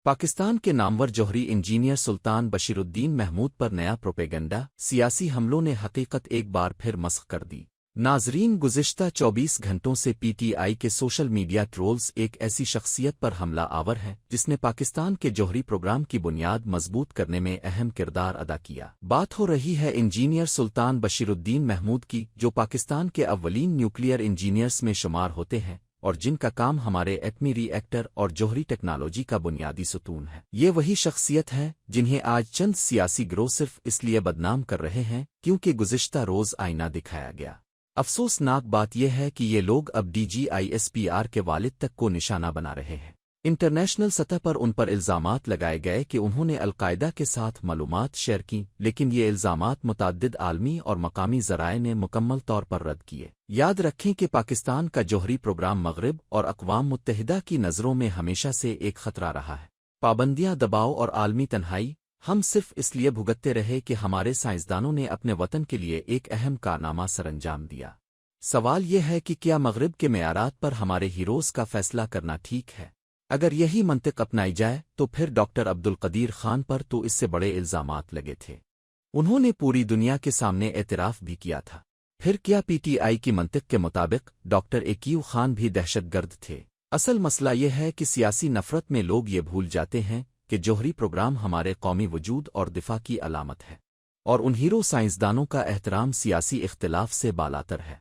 پاکستان کے نامور جوہری انجینئر سلطان بشیرالدین محمود پر نیا پروپیگنڈا سیاسی حملوں نے حقیقت ایک بار پھر مسخ کر دی۔ ناظرین، گزشتہ 24 گھنٹوں سے پی ٹی آئی کے سوشل میڈیا ٹرولز ایک ایسی شخصیت پر حملہ آور ہے جس نے پاکستان کے جوہری پروگرام کی بنیاد مضبوط کرنے میں اہم کردار ادا کیا۔ بات ہو رہی ہے انجینئر سلطان بشیرالدین محمود کی، جو پاکستان کے اولین نیوکلیئر انجینئرز میں شمار ہوتے ہیں اور جن کا کام ہمارے ایٹمی ری ایکٹر اور جوہری ٹیکنالوجی کا بنیادی ستون ہے۔ یہ وہی شخصیت ہے جنہیں آج چند سیاسی گروہ صرف اس لیے بدنام کر رہے ہیں کیونکہ گزشتہ روز آئینہ دکھایا گیا۔ افسوسناک بات یہ ہے کہ یہ لوگ اب D G I S P R کے والد تک کو نشانہ بنا رہے ہیں۔ انٹرنیشنل سطح پر ان پر الزامات لگائے گئے کہ انہوں نے القاعدہ کے ساتھ معلومات شیئر کیں، لیکن یہ الزامات متعدد عالمی اور مقامی ذرائع نے مکمل طور پر رد کیے۔ یاد رکھیں کہ پاکستان کا جوہری پروگرام مغرب اور اقوام متحدہ کی نظروں میں ہمیشہ سے ایک خطرہ رہا ہے۔ پابندیاں، دباؤ اور عالمی تنہائی ہم صرف اس لیے بھگتتے رہے کہ ہمارے سائنسدانوں نے اپنے وطن کے لیے ایک اہم کارنامہ سر انجام دیا۔ سوال یہ ہے کہ کیا مغرب کے معیارات پر ہمارے ہیروز کا فیصلہ کرنا ٹھیک ہے؟ اگر یہی منطق اپنائی جائے تو پھر ڈاکٹر عبدالقدیر خان پر تو اس سے بڑے الزامات لگے تھے۔ انہوں نے پوری دنیا کے سامنے اعتراف بھی کیا تھا۔ پھر کیا پی ٹی آئی کی منطق کے مطابق ڈاکٹر ایکیو خان بھی دہشت گرد تھے؟ اصل مسئلہ یہ ہے کہ سیاسی نفرت میں لوگ یہ بھول جاتے ہیں کہ جوہری پروگرام ہمارے قومی وجود اور دفاع کی علامت ہے، اور ان ہیرو سائنسدانوں کا احترام سیاسی اختلاف سے بالاتر ہے۔